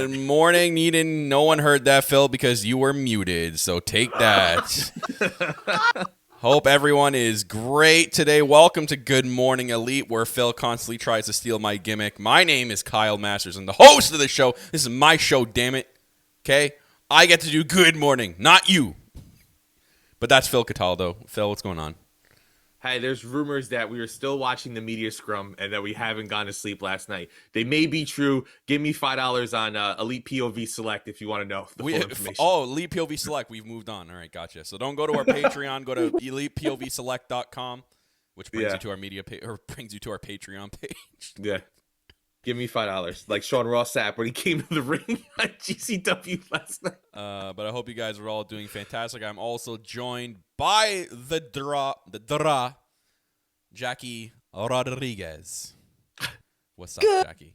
Good morning, Needon. No one heard that, Phil, because you were muted. So take that. Hope everyone is great today. Welcome to Good Morning Elite, where Phil constantly tries to steal my gimmick. My name is Kyle Masters, and the host of the show. This is my show, damn it. Okay? I get to do Good Morning, not you. But that's Phil Cataldo. Phil, what's going on? Hey, there's rumors that we were still watching the media scrum and that we haven't gone to sleep last night. They may be true. Give me $5 on Elite POV Select if you want to know the full information. Elite POV Select. We've moved on. All right, gotcha. So don't go to our Patreon. Go to ElitePOVSelect.com, which brings you to our brings you to our Patreon page. Yeah. Give me $5. Like Sean Ross Sapp when he came to the ring at GCW last night. But I hope you guys are all doing fantastic. I'm also joined by the Dra, Jacky Rodriguez. What's up, Jacky?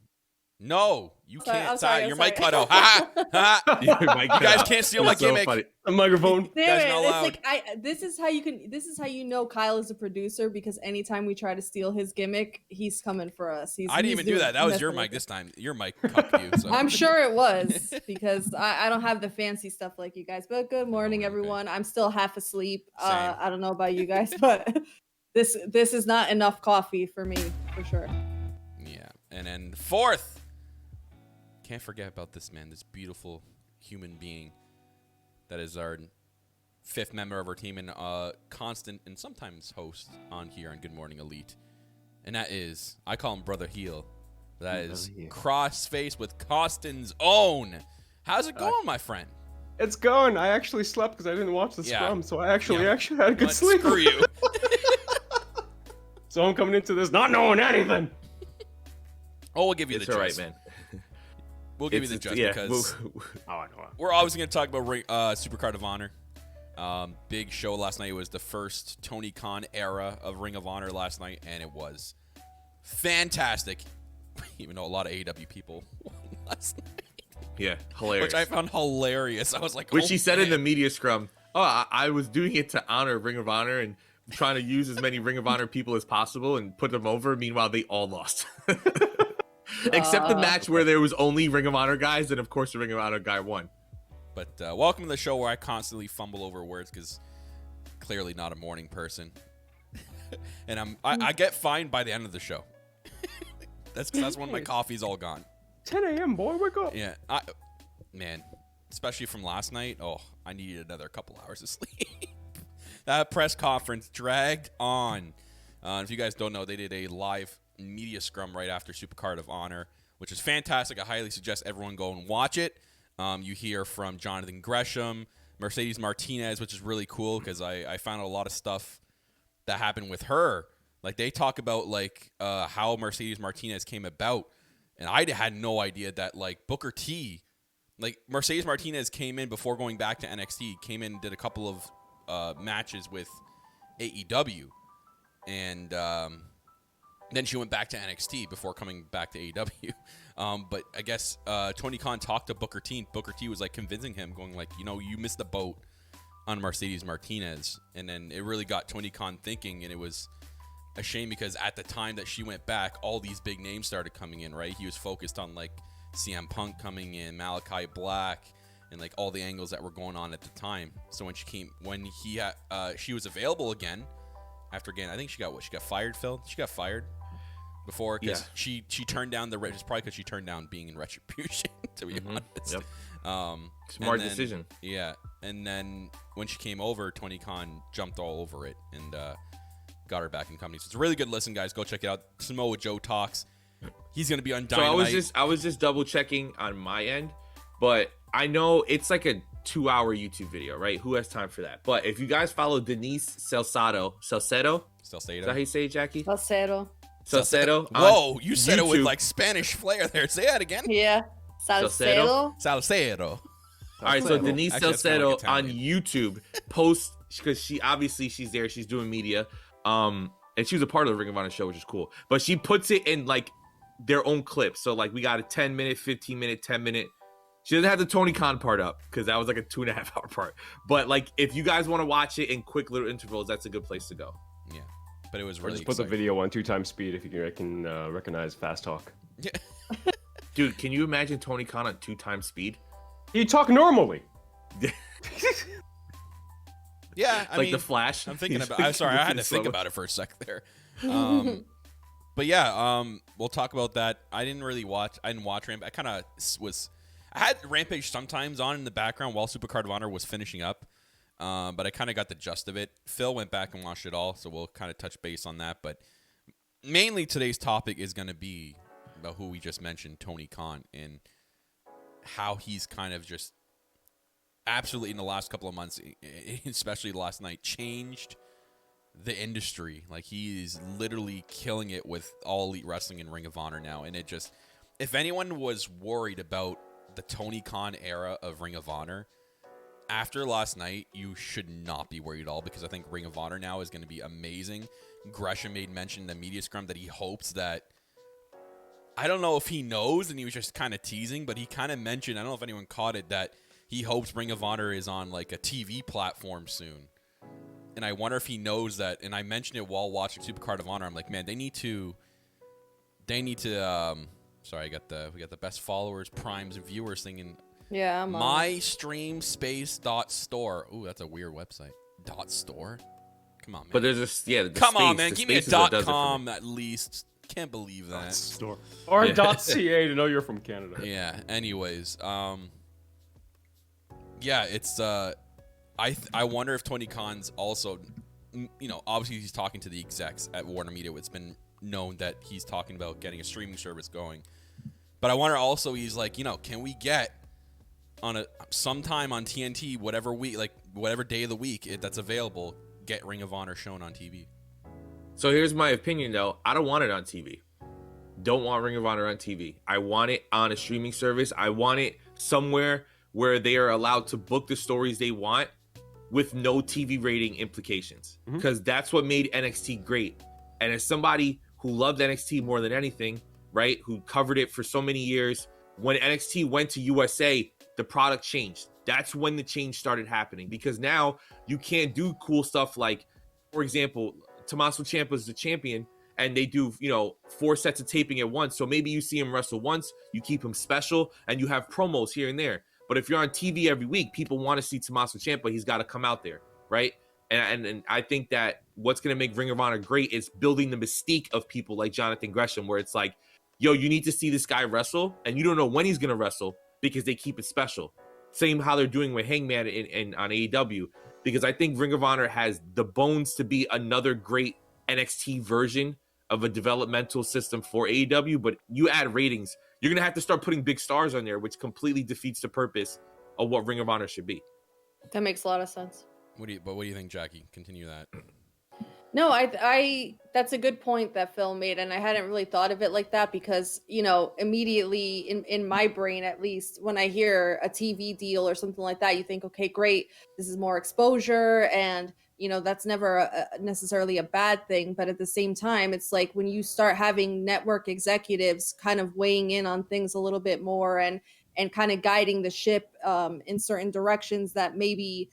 No, you can't. Your mic cut out. You guys can't steal my gimmick. So a microphone. This is how you know Kyle is a producer, because anytime we try to steal his gimmick, he's coming for us. I didn't even do that. That was your mic this time. Your mic cucked you. So. I'm sure it was, because I don't have the fancy stuff like you guys. But good morning, everyone. I'm still half asleep. I don't know about you guys, but this is not enough coffee for me, for sure. Yeah. And then fourth, can't forget about this man, this beautiful human being that is our fifth member of our team and constant and sometimes host on here on Good Morning Elite. And that is, I call him Brother Heel. That is Crossface with Costin's own. How's it going, my friend? It's going. I actually slept because I didn't watch the scrum, so I actually had a good sleep. Screw you. So I'm coming into this not knowing anything. Oh, we'll give you it's the all gist. right, man. We'll give you the gist because we're obviously going to talk about SuperCard of Honor. Big show last night. It was the first Tony Khan era of Ring of Honor last night, and it was fantastic. Even though a lot of AEW people won last night. Yeah, hilarious. Which I found hilarious. I was like, which he said in the media scrum, I was doing it to honor Ring of Honor and trying to use as many Ring of Honor people as possible and put them over. Meanwhile, they all lost. Except the match where there was only Ring of Honor guys, and of course the Ring of Honor guy won. But welcome to the show where I constantly fumble over words because clearly not a morning person. And I get fined by the end of the show. That's when my coffee's all gone. 10 a.m. boy, wake up. Yeah, man, especially from last night. Oh, I needed another couple hours of sleep. That press conference dragged on. If you guys don't know, they did a live media scrum right after SuperCard of Honor, which is fantastic. I highly suggest everyone go and watch it. You hear from Jonathan Gresham, Mercedes Martinez, which is really cool because I found out a lot of stuff that happened with her. Like they talk about how Mercedes Martinez came about, and I had no idea that Booker T, Mercedes Martinez came in before going back to NXT, came in and did a couple of matches with AEW, and then she went back to NXT before coming back to AEW. But I guess Tony Khan talked to Booker T. And Booker T was convincing him, going you missed the boat on Mercedes Martinez. And then it really got Tony Khan thinking, and it was a shame because at the time that she went back, all these big names started coming in, right? He was focused on CM Punk coming in, Malachi Black, and all the angles that were going on at the time. So when she was available again, after I think she got fired, Phil? She got fired before because she turned down it's probably because she turned down being in Retribution, to be honest. Yep. Smart decision. Yeah. And then when she came over, Tony Khan jumped all over it and got her back in company. So it's a really good listen, guys. Go check it out. Samoa Joe talks. He's going to be on Dynamite. So I was just double checking on my end, but I know it's a 2-hour YouTube video, right? Who has time for that? But if you guys follow Denise Salcedo, is that how you say it, Jacky? Salcedo. Whoa, you said YouTube. It with Spanish flair there. Say that again. Yeah. Salcedo. All right, so Denise Salcedo on YouTube posts, because she's there, she's doing media, and she was a part of the Ring of Honor show, which is cool. But she puts it in their own clips. So we got a 10-minute, 15-minute, 10-minute. She doesn't have the Tony Khan part up because that was a 2.5-hour part. But if you guys want to watch it in quick little intervals, that's a good place to go. Yeah, but it was really just put the video on 2x speed if you can recognize fast talk. Yeah. Dude, can you imagine Tony Khan at 2x speed? You talk normally. Yeah, I mean, the Flash. I'm thinking about. I'm sorry, I had to think about it for a sec there. But yeah, we'll talk about that. I didn't watch Rampage. I had Rampage sometimes on in the background while SuperCard of Honor was finishing up, but I kind of got the gist of it. Phil went back and watched it all, so we'll kind of touch base on that. But mainly today's topic is going to be about who we just mentioned, Tony Khan, and how he's kind of just absolutely in the last couple of months, especially last night, changed the industry. Like, he is literally killing it with All Elite Wrestling and Ring of Honor now. And it just, if anyone was worried about the Tony Khan era of Ring of Honor, after last night, you should not be worried at all, because I think Ring of Honor now is going to be amazing. Gresham made mention in the media scrum that he hopes that, I don't know if he knows and he was just kind of teasing, but he kind of mentioned, I don't know if anyone caught it, that he hopes Ring of Honor is on like a TV platform soon. And I wonder if he knows that. And I mentioned it while watching SuperCard of Honor. I'm like, man, they need to sorry, we got the best followers, primes, and viewers thing in mystreamspace.store. Ooh, that's a weird website. .store? Come on, man. But there's the Come space, on, man. the Give me a space is what .com at least. Can't believe that. Store. Or .ca to know you're from Canada. Yeah. Anyways, yeah, it's I wonder if Tony Khan's also, obviously he's talking to the execs at Warner Media. It's been known that he's talking about getting a streaming service going. But I wonder also, he's like, can we get on sometime on TNT, whatever week, like whatever day of the week that's available, get Ring of Honor shown on TV. So here's my opinion, though. I don't want it on TV. Don't want Ring of Honor on TV. I want it on a streaming service. I want it somewhere where they are allowed to book the stories they want with no TV rating implications. Because that's what made NXT great. And as somebody who loved NXT more than anything, right, who covered it for so many years, when NXT went to USA, the product changed. That's when the change started happening. Because now you can't do cool stuff like, for example, Tommaso Ciampa's the champion, and they do, 4 sets of taping at once. So maybe you see him wrestle once, you keep him special, and you have promos here and there. But if you're on TV every week, people want to see Tommaso Ciampa. He's got to come out there, right? And I think that what's going to make Ring of Honor great is building the mystique of people like Jonathan Gresham, where it's like, yo, you need to see this guy wrestle, and you don't know when he's going to wrestle because they keep it special. Same how they're doing with Hangman on AEW, because I think Ring of Honor has the bones to be another great NXT version of a developmental system for AEW, but you add ratings, you're going to have to start putting big stars on there, which completely defeats the purpose of what Ring of Honor should be. That makes a lot of sense. What do you think, Jacky? Continue that. No, I that's a good point that Phil made, and I hadn't really thought of it like that because, immediately in my brain, at least, when I hear a TV deal or something like that, you think, okay, great, this is more exposure, and that's never necessarily a bad thing. But at the same time, it's like when you start having network executives kind of weighing in on things a little bit more and kind of guiding the ship in certain directions that maybe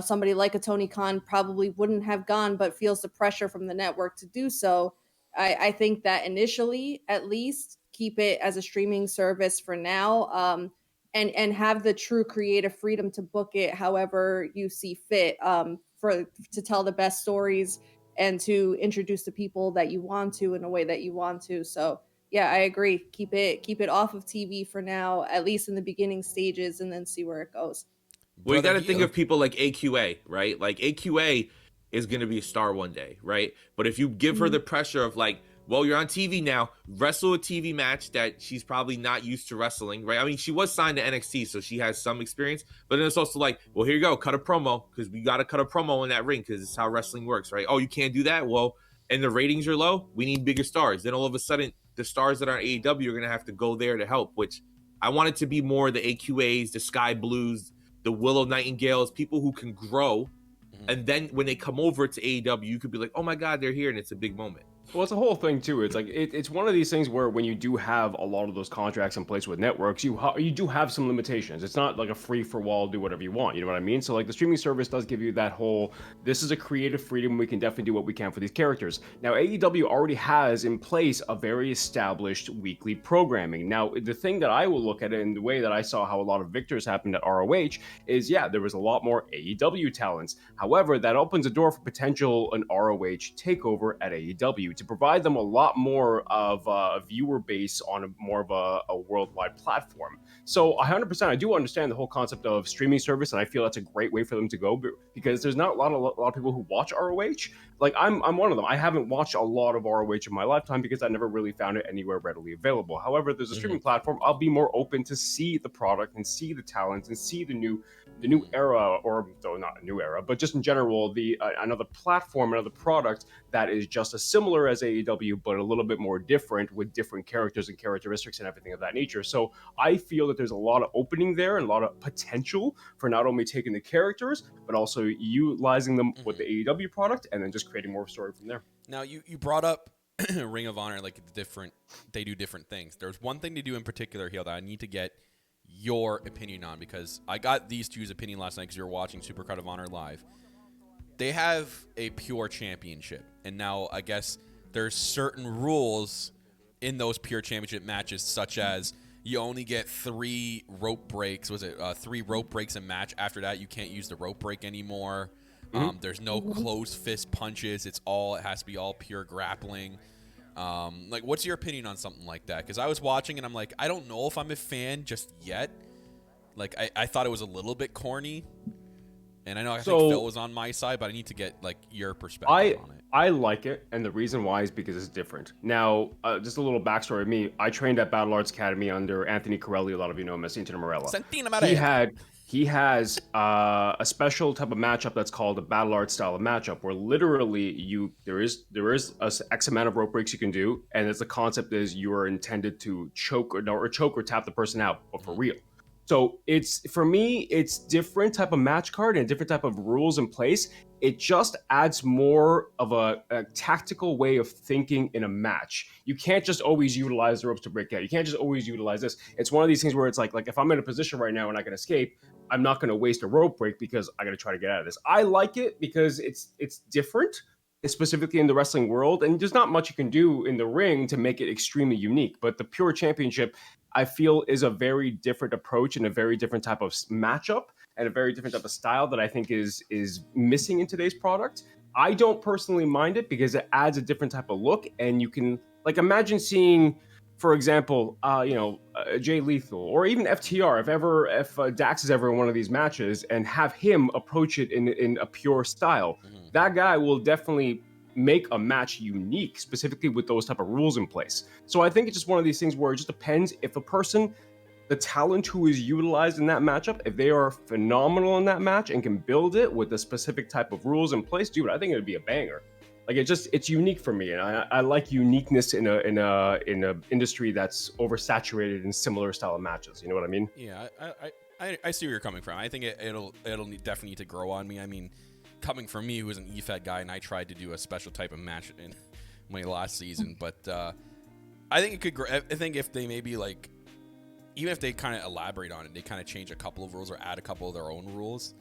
somebody like a Tony Khan probably wouldn't have gone, but feels the pressure from the network to do so. I think that initially, at least, keep it as a streaming service for now, and have the true creative freedom to book it however you see fit, to tell the best stories and to introduce the people that you want to in a way that you want to. So yeah, I agree. Keep it off of TV for now, at least in the beginning stages, and then see where it goes. Well, you got to think of people like AQA, right? Like AQA is going to be a star one day, right? But if you give her the pressure of like, well, you're on TV now, wrestle a TV match that she's probably not used to wrestling, right? I mean, she was signed to NXT, so she has some experience. But then it's also like, well, here you go, cut a promo, because we got to cut a promo in that ring because it's how wrestling works, right? Oh, you can't do that? Well, and the ratings are low, we need bigger stars. Then all of a sudden, the stars that are on AEW are going to have to go there to help, which I want it to be more the AQAs, the Sky Blues, the Willow Nightingales, people who can grow. And then when they come over to AEW, you could be like, oh my God, they're here. And it's a big moment. Well, it's a whole thing too. It's like it's one of these things where when you do have a lot of those contracts in place with networks, you do have some limitations. It's not like a free for all, do whatever you want. You know what I mean? So like the streaming service does give you that whole, this is a creative freedom. We can definitely do what we can for these characters. Now AEW already has in place a very established weekly programming. Now the thing that I will look at it in the way that I saw how a lot of victors happened at ROH is, yeah, there was a lot more AEW talents. However, that opens a door for potential an ROH takeover at AEW to provide them a lot more of a viewer base on more of a worldwide platform. So 100%, I do understand the whole concept of streaming service, and I feel that's a great way for them to go because there's not a lot of people who watch ROH. Like I'm one of them. I haven't watched a lot of ROH in my lifetime because I never really found it anywhere readily available. However, there's a streaming platform. I'll be more open to see the product and see the talents and see the new era, or though not a new era, but just in general, another platform, another product that is just as similar as AEW, but a little bit more different with different characters and characteristics and everything of that nature. So I feel that there's a lot of opening there and a lot of potential for not only taking the characters, but also utilizing them with the AEW product and then just creating more story from there. Now, you brought up Ring of Honor, like they do different things. There's one thing they do in particular here that I need to get your opinion on, because I got these two's opinion last night because you were watching SuperCard of Honor live. They have a pure championship, and now I guess there's certain rules in those pure championship matches, such as you only get 3 rope breaks. Was it 3 rope breaks a match? After that, you can't use the rope break anymore. There's no closed fist punches. It has to be all pure grappling. Like, what's your opinion on something like that? Because I was watching and I'm like, I don't know if I'm a fan just yet. Like, I thought it was a little bit corny. And I think Phil was on my side, but I need to get like your perspective on it. I like it, and the reason why is because it's different. Now, just a little backstory of me. I trained at Battle Arts Academy under Anthony Corelli. A lot of you know him as Santino Marella. He has a special type of matchup that's called a Battle Arts style of matchup, where literally there is a X amount of rope breaks you can do, and the concept is you are intended to choke or tap the person out, but for real. So for me, it's different type of match card and different type of rules in place. It just adds more of a tactical way of thinking in a match. You can't just always utilize the ropes to break out. You can't just always utilize this. It's one of these things where it's like if I'm in a position right now and I can escape, I'm not going to waste a rope break because I got to try to get out of this. I like it because it's different, specifically in the wrestling world, and there's not much you can do in the ring to make it extremely unique. But the Pure Championship, I feel, is a very different approach and a very different type of matchup and a very different type of style that I think is missing in today's product. I don't personally mind it because it adds a different type of look, and you can imagine seeing, for example, Jay Lethal or even FTR, if Dax is ever in one of these matches, and have him approach it in a pure style. That guy will definitely make a match unique, specifically with those type of rules in place. So I think it's just one of these things where it just depends if a person, the talent who is utilized in that matchup, if they are phenomenal in that match and can build it with a specific type of rules in place, dude, I think it would be a banger. Like it's unique for me, and I like uniqueness in a industry that's oversaturated in similar style of matches. You know what I mean? Yeah, I see where you're coming from. I think it'll definitely need to grow on me. I mean, coming from me, who was an EFED guy, and I tried to do a special type of match in my last season, but I think it could grow. I think if they maybe even if they kind of elaborate on it, they kind of change a couple of rules or add a couple of their own rules,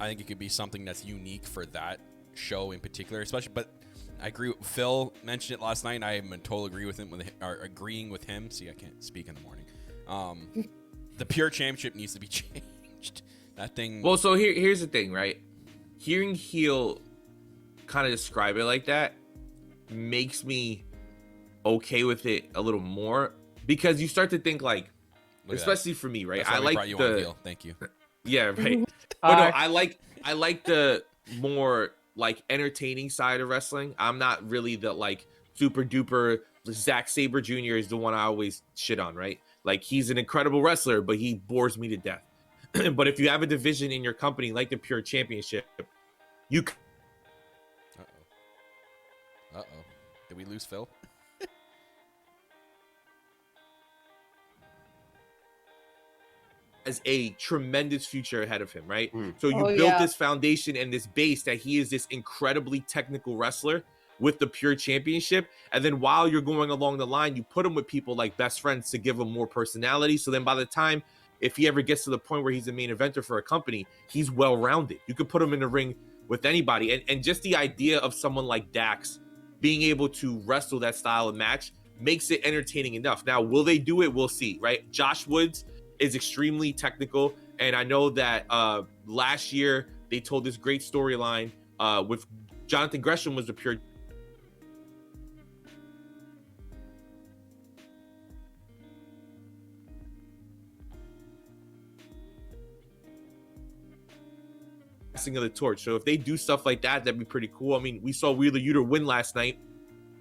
I think it could be something that's unique for that show in particular, especially. But I agree. Phil mentioned it last night, and I am in total agreeing with him. See, I can't speak in the morning. The Pure Championship needs to be changed. That thing. Well, so here's the thing, right? Hearing Heel kind of describe it like that makes me okay with it a little more, because you start to think especially for me, right? I like the. Thank you. Yeah, right. But no, I like the more entertaining side of wrestling. I'm not really the super duper. Zack Sabre Jr. is the one I always shit on, right? He's an incredible wrestler, but he bores me to death. But if you have a division in your company like the Pure Championship, you. Uh oh. Did we lose Phil? As a tremendous future ahead of him, right? So you built this foundation and this base that he is this incredibly technical wrestler, with the pure championship. And then while you're going along the line, you put him with people like best friends to give him more personality. So then by the time, if he ever gets to the point where he's a main eventer for a company, he's well-rounded. You could put him in the ring with anybody. And just the idea of someone like Dax being able to wrestle that style of match makes it entertaining enough. Now, will they do it? We'll see, right? Josh Woods is extremely technical. And I know that last year they told this great storyline with Jonathan Gresham was the pure of the torch. So if they do stuff like that, that'd be pretty cool. I mean, we saw Wheeler Yuta win last night,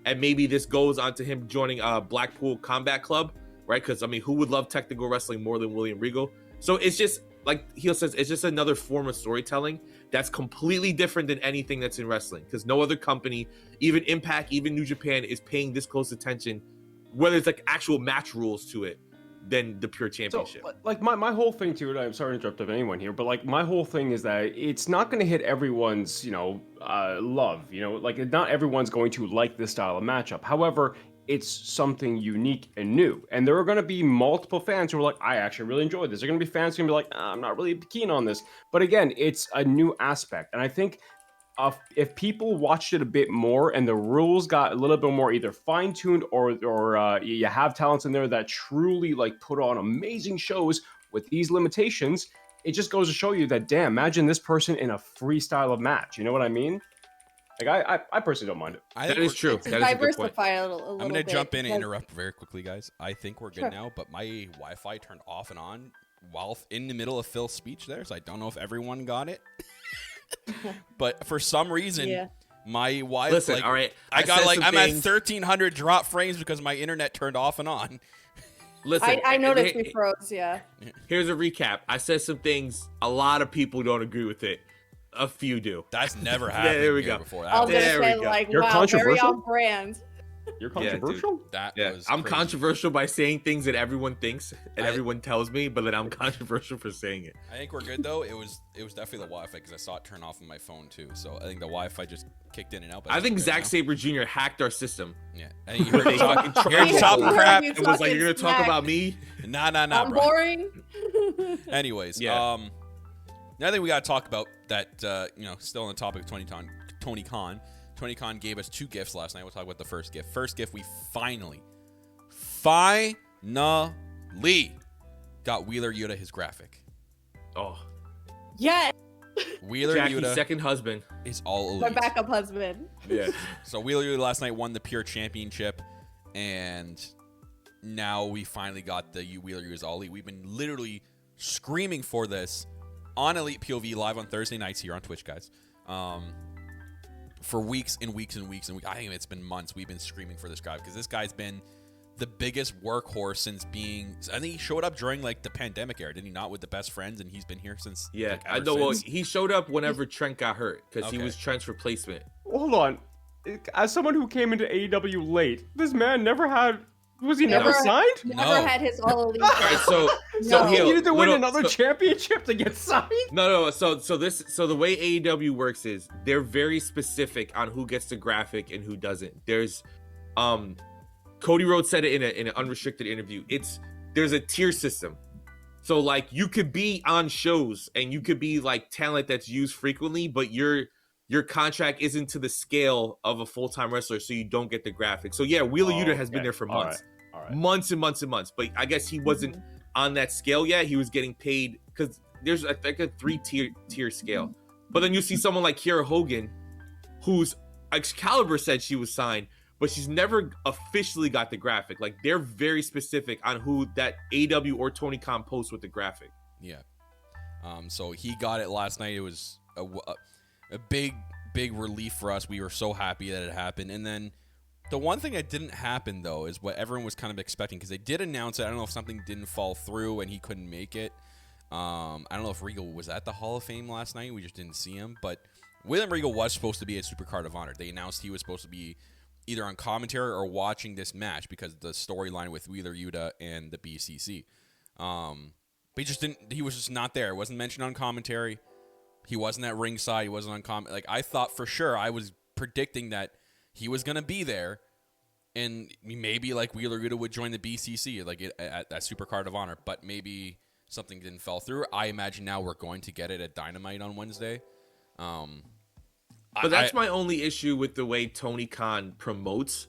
and maybe this goes on to him joining Blackpool Combat Club, right? Because I mean, who would love technical wrestling more than William Regal? So it's just like Heel says, it's just another form of storytelling that's completely different than anything that's in wrestling, because no other company, even Impact, even New Japan, is paying this close attention, whether it's like actual match rules to it, than the pure championship. So, like my whole thing to it, I'm sorry to interrupt anyone here, but like my whole thing is that it's not going to hit everyone's, love, like not everyone's going to like this style of matchup. However, it's something unique and new. And there are going to be multiple fans who are like, I actually really enjoyed this. There are going to be fans who are going to be like, I'm not really keen on this. But again, it's a new aspect. And I think if people watched it a bit more and the rules got a little bit more either fine-tuned or you have talents in there that truly like put on amazing shows with these limitations, it just goes to show you that, damn, imagine this person in a freestyle of match. You know what I mean? Like I personally don't mind it. That is true. That is a good point. I'm going to jump in and interrupt very quickly, guys. I think we're good now, but my Wi-Fi turned off and on while in the middle of Phil's speech there, so I don't know if everyone got it. But for some reason, my Wi-Fi. Listen, all right. I'm at 1,300 drop frames because my internet turned off and on. Listen, I noticed we froze. Yeah. Here's a recap. I said some things. A lot of people don't agree with it. A few do. That's never happened. There we go. Before. I was gonna say, like, You're wow, controversial? very on brand. You're controversial? I'm controversial by saying things that everyone thinks and everyone tells me, but then I'm controversial for saying it. I think we're good though. It was definitely the Wi-Fi because I saw it turn off on my phone too. So I think the Wi-Fi just kicked in and out. I think Zack Sabre Jr. hacked our system. Yeah, and you heard me talking crap. It was like, you're gonna talk about me? Nah, I'm bro. boring. Anyways, another thing we gotta talk about that still on the topic of Tony Khan. Tony Khan gave us 2 gifts last night. We'll talk about the first gift. First gift, we finally got Wheeler Yuta his graphic. Oh. Yeah. Wheeler Jacky's Yuta second husband is all elite. My backup husband. Yeah. So Wheeler Yuta last night won the Pure Championship, and now we finally got the Wheeler Yuta is all elite. We've been literally screaming for this on Elite POV live on Thursday nights here on Twitch, guys. For weeks and weeks and weeks and weeks. I think it's been months we've been screaming for this guy because this guy's been the biggest workhorse since being. I think he showed up during like the pandemic era, did he not? With the best friends, and he's been here since. Yeah, like, I know. Well, he showed up whenever Trent got hurt because he was Trent's replacement. Hold on, as someone who came into AEW late, this man never had. Was he never signed? Never had his all elite. All right, so he needed to win another championship to get signed. No. So the way AEW works is they're very specific on who gets the graphic and who doesn't. There's, Cody Rhodes said it in an unrestricted interview. There's a tier system. So like you could be on shows and you could be like talent that's used frequently, but your contract isn't to the scale of a full-time wrestler, so you don't get the graphic. So yeah, Wheeler Yuta has been there for months. All right. Months and months and months. But I guess he wasn't on that scale yet. He was getting paid because there's like a 3-tier scale. But then you see someone like Kiera Hogan, whose Excalibur said she was signed, but she's never officially got the graphic. Like they're very specific on who that AW or Tony Khan posts with the graphic. Yeah. So he got it last night. It was a big relief for us. We were so happy that it happened. And then the one thing that didn't happen, though, is what everyone was kind of expecting, because they did announce it. I don't know if something didn't fall through and he couldn't make it. I don't know if Regal was at the Hall of Fame last night. We just didn't see him. But William Regal was supposed to be at SuperCard of Honor. They announced he was supposed to be either on commentary or watching this match because of the storyline with Wheeler Yuta and the BCC. But he just didn't. He was just not there. It wasn't mentioned on commentary. He wasn't at ringside. He wasn't on comment. Like I thought for sure. I was predicting that he was gonna be there, and maybe like Wheeler Yuta would join the BCC like at SuperCard of Honor, but maybe something didn't fall through. I imagine now we're going to get it at Dynamite on Wednesday. But that's my only issue with the way Tony Khan promotes.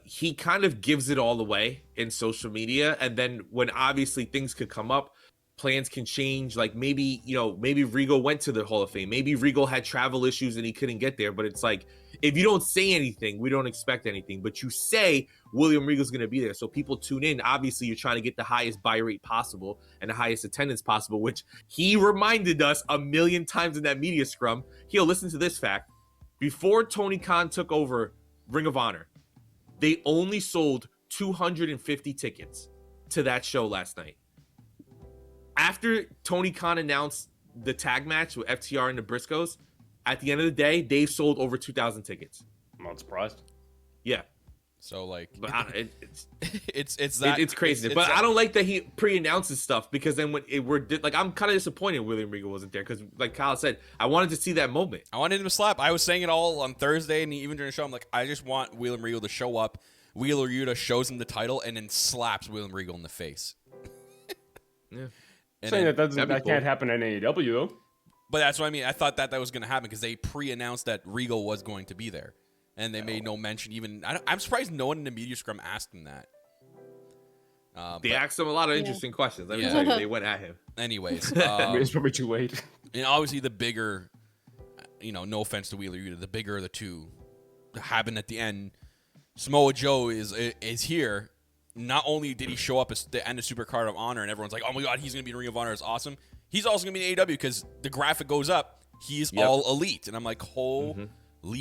He kind of gives it all away in social media, and then when obviously things could come up, plans can change. Like maybe Regal went to the Hall of Fame. Maybe Regal had travel issues and he couldn't get there. But it's like, if you don't say anything, we don't expect anything. But you say William Regal's going to be there, so people tune in. Obviously, you're trying to get the highest buy rate possible and the highest attendance possible, which he reminded us a million times in that media scrum. He'll listen to this fact. Before Tony Khan took over Ring of Honor, they only sold 250 tickets to that show last night. After Tony Khan announced the tag match with FTR and the Briscoes, at the end of the day, they've sold over 2,000 tickets. I'm not surprised. Yeah. So like, but it's crazy. But I don't like that he pre-announces stuff, because then when I'm kind of disappointed William Regal wasn't there, because like Kyle said, I wanted to see that moment. I wanted him to slap. I was saying it all on Thursday, and even during the show, I'm like, I just want William Regal to show up. Wheeler Yuta shows him the title and then slaps William Regal in the face. Yeah. Saying that can't happen in AEW though. But that's what I mean. I thought that was going to happen because they pre-announced that Regal was going to be there, and they made no mention. Even I'm surprised no one in the media scrum asked him that. They asked him a lot of interesting questions. Let me tell you, they went at him. Anyways, it's probably too late. And obviously, the bigger, no offense to Wheeler Yuta, the bigger of the two happened at the end. Samoa Joe is here. Not only did he show up at the end of SuperCard of Honor, and everyone's like, "Oh my God, he's going to be in Ring of Honor. It's awesome." He's also going to be in AEW because the graphic goes up. He's all elite, and I'm like, holy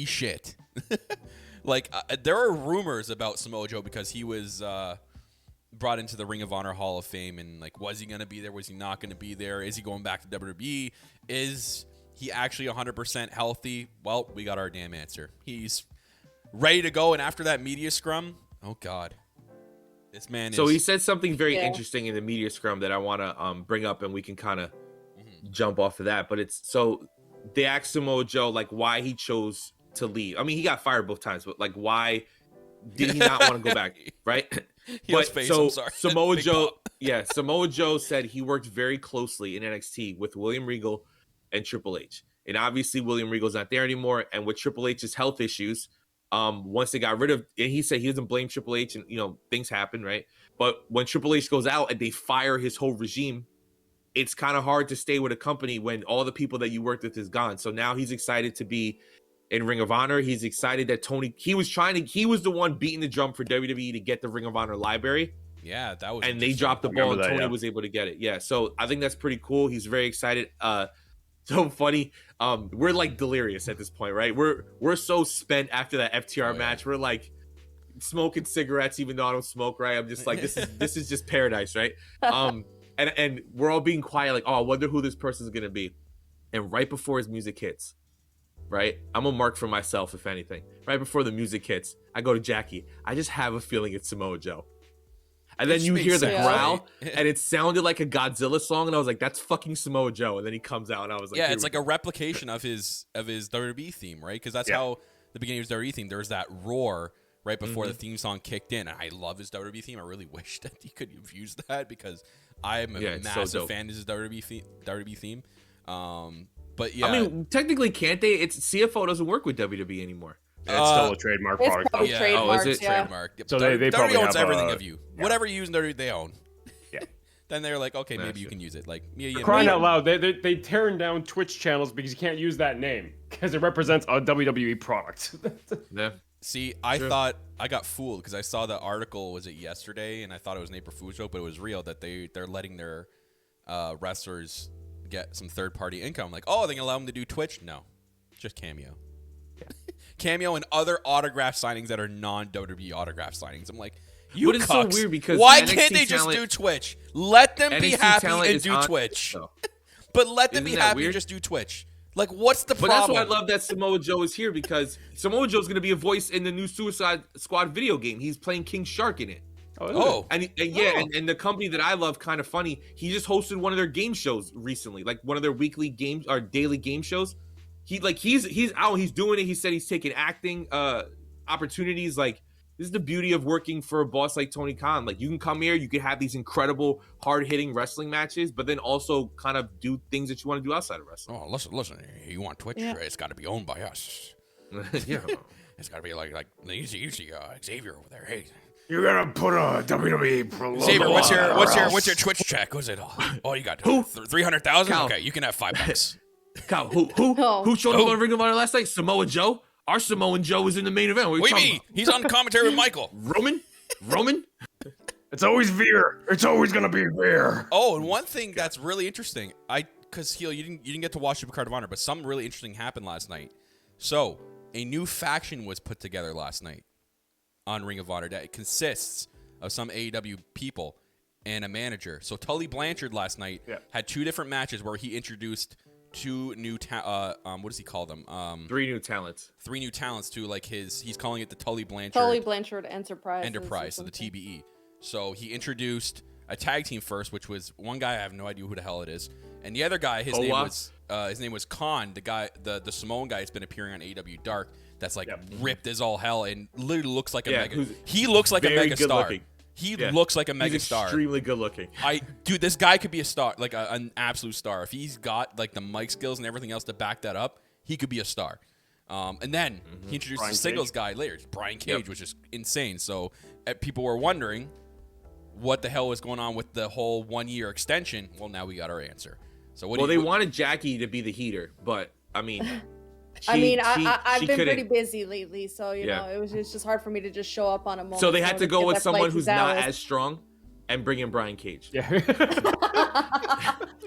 shit! Like, there are rumors about Samoa Joe because he was brought into the Ring of Honor Hall of Fame, and like, was he going to be there? Was he not going to be there? Is he going back to WWE? Is he actually 100% healthy? Well, we got our damn answer. He's ready to go, and after that media scrum, oh God. This man so he said something very interesting in the media scrum that I want to bring up, and we can kind of jump off of that. But it's so they asked Samoa Joe like why he chose to leave. I mean, he got fired both times, but like why did he not want to go back? Right? Samoa Joe, Samoa Joe said he worked very closely in NXT with William Regal and Triple H, and obviously William Regal's not there anymore. And with Triple H's health issues, once they got rid of, and he said he doesn't blame Triple H, and things happen, right? But when Triple H goes out and they fire his whole regime, it's kind of hard to stay with a company when all the people that you worked with is gone. So now he's excited to be in Ring of Honor. He's excited that he was the one beating the drum for WWE to get the Ring of Honor library. Yeah, that was, and they dropped the ball, and Tony was able to get it. Yeah, so I think that's pretty cool. He's very excited. So funny. We're like delirious at this point, right? We're so spent after that FTR match. We're like smoking cigarettes, even though I don't smoke, right? I'm just like, this is just paradise, right? And we're all being quiet, like, oh, I wonder who this person's gonna be. And right before his music hits, right? I'm a mark for myself, if anything. Right before the music hits, I go to Jacky. I just have a feeling it's Samoa Joe. And then you hear the growl, and it sounded like a Godzilla song, and I was like, "That's fucking Samoa Joe." And then he comes out, and I was like, "Yeah, it's like a replication of his WWE theme, right? Because that's how the beginning of his WWE theme. There's that roar right before the theme song kicked in, and I love his WWE theme. I really wish that he could have used that because I'm a massive fan of his WWE theme. But yeah, I mean, technically, can't they? It's CFO doesn't work with WWE anymore. It's still a trademark product. Is it trademark? So they probably owns have everything of you. Yeah. Whatever you use in WWE, they own. Yeah. Then they're like, okay, maybe you can use it. Like crying out loud, they tearing down Twitch channels because you can't use that name because it represents a WWE product. Yeah. See, I thought I got fooled because I saw the article, was it yesterday, and I thought it was an April Fool's joke, but it was real that they're letting their wrestlers get some third-party income. Like, oh, they can allow them to do Twitch? No, just Cameo. Cameo and other autograph signings that are non-WWE autograph signings. I'm like, but it's so weird because why can't they just do Twitch? Let them be happy and do Twitch. But let them be happy and just do Twitch. Like, what's the problem? But that's why I love that Samoa Joe is here, because Samoa Joe's going to be a voice in the new Suicide Squad video game. He's playing King Shark in it. And the company that I love, Kind of Funny, he just hosted one of their game shows recently, like one of their weekly games or daily game shows. he's out, he's doing it. He said he's taking acting opportunities. Like, this is the beauty of working for a boss like Tony Khan. Like, you can come here, you can have these incredible hard-hitting wrestling matches, but then also kind of do things that you want to do outside of wrestling. Oh, listen, you want Twitch? Yeah. It's got to be owned by us. Yeah. It's got to be like easy Xavier over there. Hey, you're gonna put a WWE promoter. Xavier, what's your Twitch check? What's it? Oh, you got who? 300,000? Okay, you can have $5. Kyle, who showed up on Ring of Honor last night? Samoa Joe. Our Samoan Joe is in the main event. What do you mean? He's on commentary with Michael. Roman? It's always Veer. It's always gonna be Veer. Oh, and one thing that's really interesting, because Heel, you didn't get to watch SuperCard of Honor, but something really interesting happened last night. So a new faction was put together last night on Ring of Honor that consists of some AEW people and a manager. So Tully Blanchard last night had 2 different matches where he introduced 2 new what does he call them? 3 new talents. 3 new talents to like he's calling it the Tully Blanchard Enterprise, so the TBE. So he introduced a tag team first, which was one guy I have no idea who the hell it is, and the other guy his name was Khan, the guy the Samoan guy that's been appearing on AEW Dark. That's like ripped as all hell and literally looks like a mega. He looks like a mega star. He looks like a mega star. Extremely good looking. Dude, this guy could be a star, like an absolute star. If he's got like the mic skills and everything else to back that up, he could be a star. And then he introduced the singles guy later, Brian Cage, which is insane. So people were wondering what the hell was going on with the whole 1-year extension. Well, now we got our answer. So they wanted Jacky to be the heater, but I mean. I've been pretty busy lately, so you know it's just hard for me to just show up on a moment. So they had to go with someone who's not as strong and bring in Brian Cage. Yeah.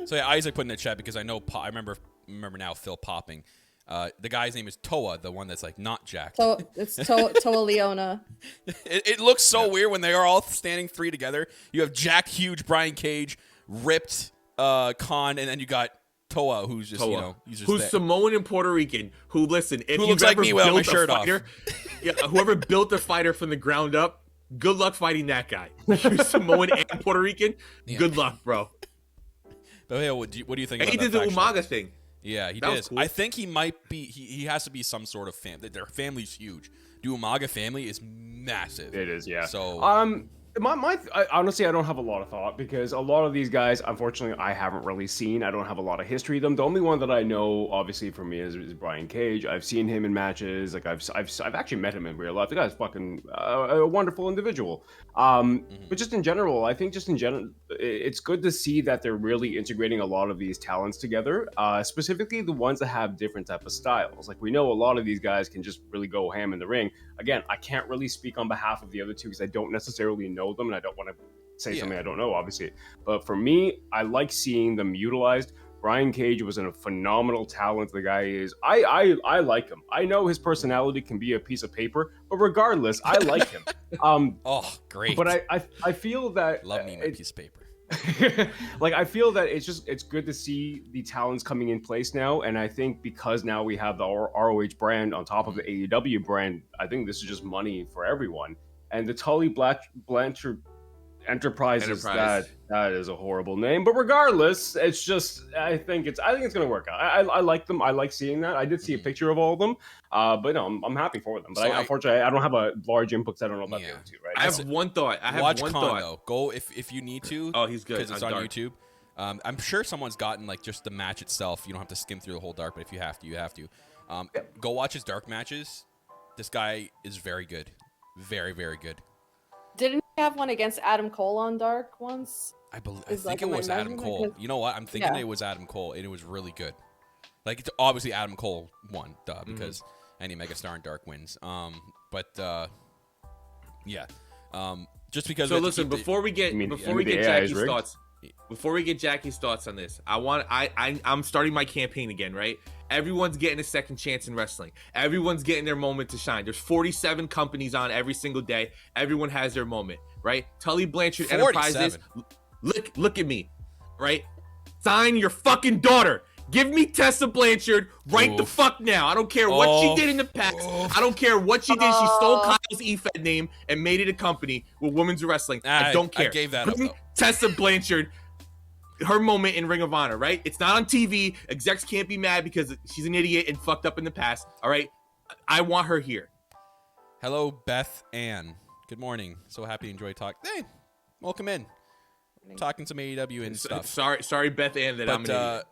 So Isaac put in the chat because I know I remember now Phil popping. The guy's name is Toa, the one that's like not Jack. It's Toa Leona. It looks so weird when they are all standing 3 together. You have Jack, huge, Brian Cage, ripped Khan, and then you got Toa, who's just who's Samoan and Puerto Rican. Who listen, if who looks like me without my shirt off. Whoever built a fighter from the ground up, good luck fighting that guy. You're Samoan and Puerto Rican. Good luck, bro. But hey, what do you think? And he did the Umaga thing. Yeah, he did. Cool. I think he might be. He has to be some sort of family. Their family's huge. The Umaga family is massive. It is, yeah. So honestly, I don't have a lot of thought because a lot of these guys, unfortunately, I haven't really seen. I don't have a lot of history of them. The only one that I know, obviously, for me is Brian Cage. I've seen him in matches. Like I've actually met him in real life. The guy's fucking a wonderful individual. But just in general, I think it's good to see that they're really integrating a lot of these talents together. Specifically, the ones that have different type of styles. Like we know a lot of these guys can just really go ham in the ring. Again, I can't really speak on behalf of the other two because I don't necessarily know them and I don't want to say something I don't know, obviously. But for me, I like seeing them utilized. Brian Cage was a phenomenal talent. The guy is. I like him. I know his personality can be a piece of paper, but regardless, I like him. Oh, great. But I feel that love me my piece of paper. Like I feel that it's good to see the talents coming in place now, and I think because now we have the ROH brand on top of the AEW brand, I think this is just money for everyone. And the Tully Blanchard Enterprises, that is a horrible name, but regardless, it's just I think it's gonna work out. I like them. I like seeing that. I did see a picture of all of them, but no, I'm happy for them. But unfortunately, I don't have a large input. I don't know about the other two. Right? I have one thought. Watch Khan though. Go if you need to. Oh, he's good because it's on YouTube. I'm sure someone's gotten like just the match itself. You don't have to skim through the whole dark, but if you have to, you have to. Go watch his dark matches. This guy is very good, very very good. Didn't he have one against Adam Cole on Dark once? I think it was Adam Cole. You know what? I'm thinking it was Adam Cole, and it was really good. Like, it's obviously Adam Cole won, because any megastar in Dark wins. Just because. So listen, before we get Jacky's thoughts, before we get Jacky's thoughts on this, I'm starting my campaign again, right? Everyone's getting a second chance in wrestling. Everyone's getting their moment to shine. There's 47 companies on every single day. Everyone has their moment, right? Tully Blanchard 47. Enterprises. Look at me, right? Sign your fucking daughter. Give me Tessa Blanchard right the fuck now. I don't care what she did in the past. I don't care what she did. She stole Kyle's EFED name and made it a company with women's wrestling. I don't care. I gave that up, though. Tessa Blanchard her moment in Ring of Honor, right? It's not on TV. Execs can't be mad because she's an idiot and fucked up in the past. All right, I want her here. Hello, Beth Ann. Good morning. So happy to enjoy talk. Hey, welcome in. Talking some AEW and stuff. Sorry, Beth Ann, that I'm an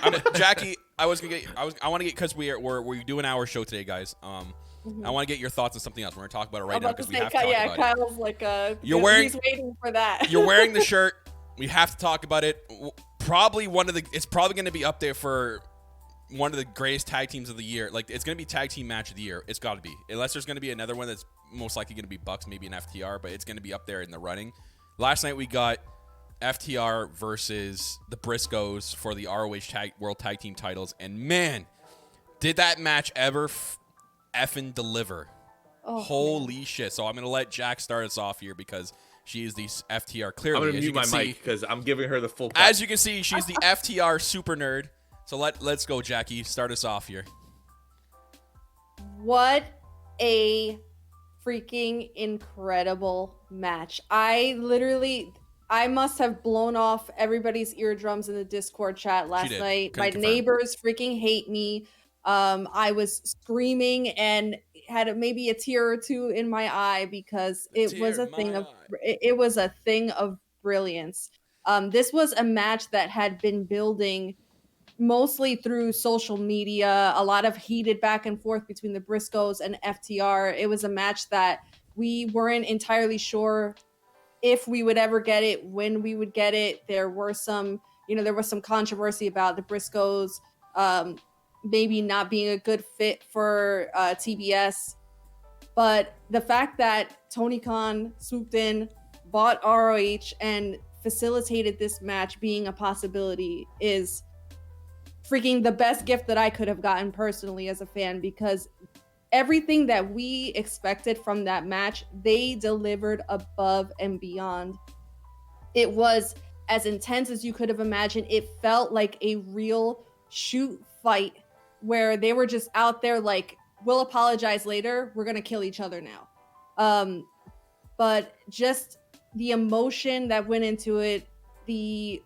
idiot. Jackie, I want to get because we're doing our show today, guys. I want to get your thoughts on something else. We're going to talk about it right now because we have to talk about Kyle's like You're wearing. He's waiting for that. You're wearing the shirt. We have to talk about it. Probably it's probably going to be up there for one of the greatest tag teams of the year. Like, it's going to be tag team match of the year. It's got to be, unless there's going to be another one that's most likely going to be Bucks, maybe an FTR, but it's going to be up there in the running. Last night we got FTR versus the Briscoes for the ROH World Tag Team titles, and man, did that match ever effing deliver. Holy shit. So I'm going to let Jack start us off here because she is the FTR. Clearly, I'm going to mute my mic because I'm giving her the full cut. As you can see, she's the FTR super nerd. So let's go, Jackie. Start us off here. What a freaking incredible match. I must have blown off everybody's eardrums in the Discord chat last night. My neighbors freaking hate me. I was screaming and had maybe a tear or two in my eye because it was a thing of brilliance. This was a match that had been building mostly through social media, a lot of heated back and forth between the Briscoes and FTR. It was a match that we weren't entirely sure if we would ever get it, when we would get it. There was some controversy about the Briscoes maybe not being a good fit for TBS. But the fact that Tony Khan swooped in, bought ROH, and facilitated this match being a possibility is freaking the best gift that I could have gotten personally as a fan, because everything that we expected from that match, they delivered above and beyond. It was as intense as you could have imagined. It felt like a real shoot fight where they were just out there like, we'll apologize later, we're gonna kill each other now. But just the emotion that went into it, the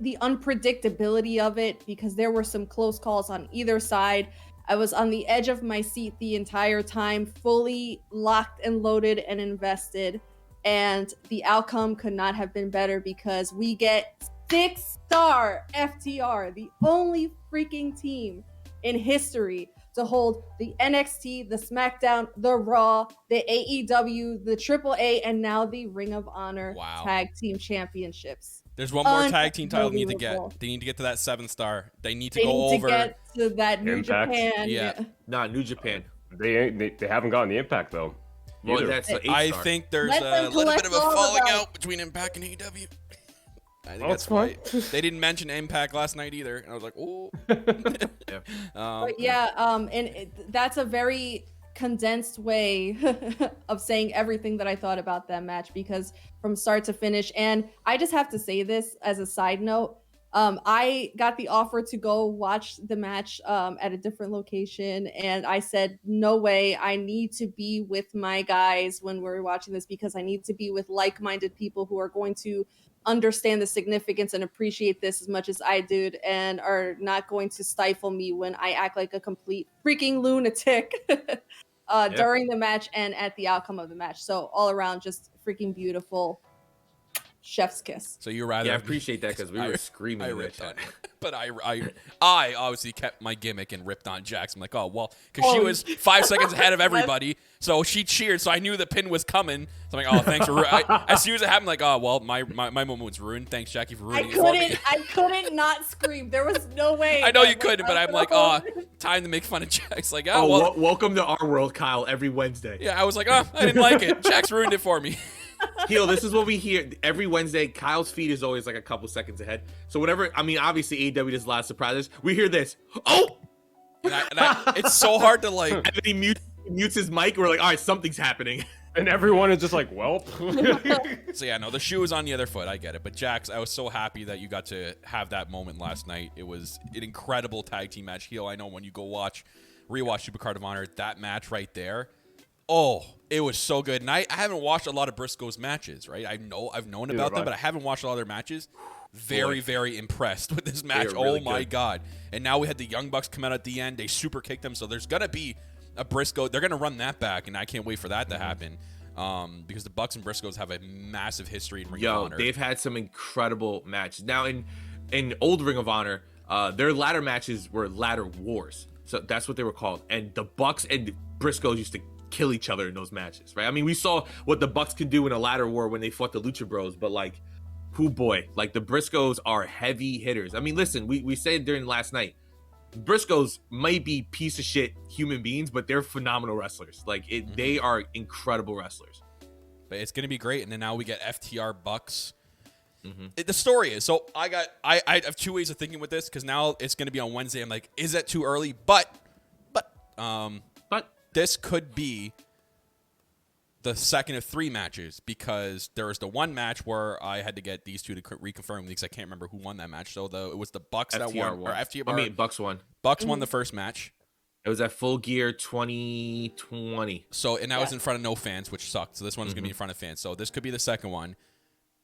unpredictability of it, because there were some close calls on either side. I was on the edge of my seat the entire time, fully locked and loaded and invested. And the outcome could not have been better because we get 6-star FTR, the only freaking team in history to hold the NXT, the SmackDown, the Raw, the AEW, the AAA, and now the Ring of Honor Tag Team Championships. There's one more tag team title they need to get. They need to get to that 7-star. They need to go over. They need to get to that New Impact. Japan. Yeah. Not New Japan. They haven't gotten the Impact though. Well, that's the 8-star. I think there's a little bit of a falling out between Impact and AEW. I think that's why they didn't mention Impact last night either, and I was like, "Oh." That's a very condensed way of saying everything that I thought about that match, because from start to finish. And I just have to say this as a side note. I got the offer to go watch the match at a different location, and I said, no way, I need to be with my guys when we're watching this, because I need to be with like-minded people who are going to understand the significance and appreciate this as much as I do, and are not going to stifle me when I act like a complete freaking lunatic during the match and at the outcome of the match. So all around, just freaking beautiful. Chef's kiss. So you rather? Yeah, I appreciate that because we were screaming. I ripped on, but I obviously kept my gimmick and ripped on Jax. I'm like, oh well, because she was 5 seconds ahead of everybody, so she cheered. So I knew the pin was coming. So I'm like, oh, thanks for. As soon as it happened, like, oh well, my moment was ruined. Thanks, Jacky, for ruining it for me. I couldn't not scream. There was no way. I know you couldn't, but I'm like, oh, time to make fun of Jax. Like, oh, well, welcome to our world, Kyle. Every Wednesday. Yeah, I was like, oh, I didn't like it. Jax ruined it for me. Heel, this is what we hear every Wednesday. Kyle's feed is always like a couple seconds ahead. So whatever, I mean, obviously AEW does a lot of surprises. We hear this. Oh! It's so hard to like. And then he mutes his mic. We're like, all right, something's happening. And everyone is just like, well. So yeah, no, the shoe is on the other foot. I get it. But Jax, I was so happy that you got to have that moment last night. It was an incredible tag team match. Heel, I know when you go rewatch SuperCard of Honor, that match right there. Oh, it was so good. And I haven't watched a lot of Briscoe's matches, right? I've known about them, but I haven't watched a lot of their matches. very impressed with this match. Really my good. God. And now we had the Young Bucks come out at the end. They super kicked them. So there's going to be a Briscoe. They're going to run that back, and I can't wait for that to happen. Because the Bucks and Briscoes have a massive history in Ring of Honor. They've had some incredible matches. Now, in old Ring of Honor, their ladder matches were ladder wars. So that's what they were called. And the Bucks and Briscoes used to kill each other in those matches, right? I mean, we saw what the Bucks could do in a ladder war when they fought the Lucha Bros, but like, boy, like the Briscoes are heavy hitters. I mean, listen, we said during last night, Briscoes might be piece of shit human beings, but they're phenomenal wrestlers. Like they are incredible wrestlers. But it's going to be great. And then now we get FTR Bucks. The story is, so I have two ways of thinking with this, because now it's going to be on Wednesday. I'm like, is that too early? But this could be the second of 3 matches, because there was the one match where I had to get these two to reconfirm because I can't remember who won that match. So it was the Bucks that won, or FTR. I mean, Bucks won. Bucks won the first match. It was at Full Gear 2020. So, and that was in front of no fans, which sucked. So this one is going to be in front of fans. So this could be the second one.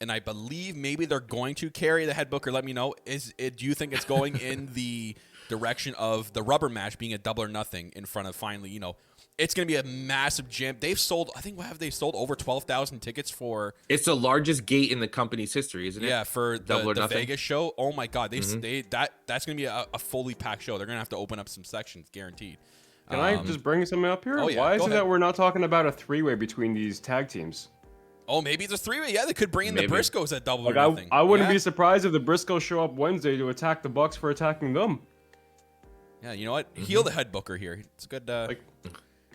And I believe maybe they're going to carry the head booker. Let me know. Do you think it's going in the direction of the rubber match being a double or nothing in front of finally, it's going to be a massive jam. They've sold, I think, what have they sold? Over 12,000 tickets for. It's the largest gate in the company's history, isn't it? Yeah, for the Vegas show. Oh my God, that's going to be a fully packed show. They're going to have to open up some sections, guaranteed. Can I just bring something up here? Oh, yeah, Why is go it ahead. that we're not talking about a 3-way between these tag teams? Oh, maybe it's a 3-way. Yeah, they could bring in the Briscoes at double or Like nothing. I wouldn't be surprised if the Briscoes show up Wednesday to attack the Bucks for attacking them. Yeah, you know what? Heal the head booker here. It's a good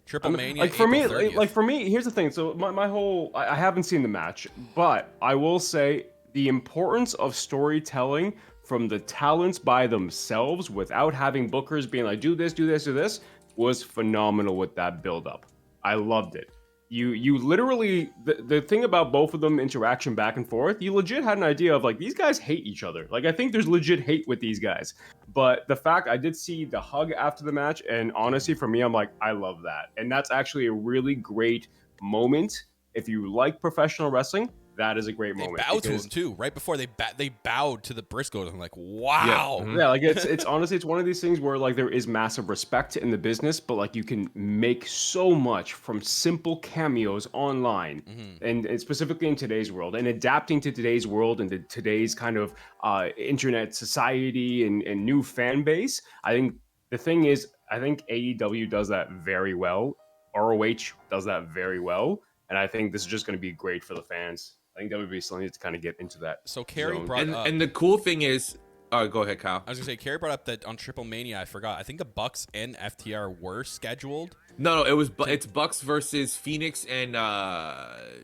Triple Mania. Like for me, April 30th. like for me, here's the thing. So my whole, I haven't seen the match, but I will say the importance of storytelling from the talents by themselves without having bookers being like, do this, was phenomenal with that build-up. I loved it. You literally, the thing about both of them interaction back and forth, you legit had an idea of like, these guys hate each other. Like, I think there's legit hate with these guys. But the fact I did see the hug after the match, and honestly, for me, I'm like, I love that. And that's actually a really great moment. If you like professional wrestling, that is a great moment. They bowed to him too, right before they bowed to the Briscoes. I'm like, wow. Yeah, like it's honestly, it's one of these things where like there is massive respect in the business, but like you can make so much from simple cameos online, and specifically in today's world, and adapting to today's world and to today's kind of internet society and new fan base. I think the thing is, I think AEW does that very well. ROH does that very well, and I think this is just going to be great for the fans. I think WWE still needs to kind of get into that. So Carrie zone. brought up, and the cool thing is, go ahead, Kyle. I was gonna say Carrie brought up that on Triple Mania. I forgot. I think the Bucks and FTR were scheduled. No, it's Bucks versus Phoenix and I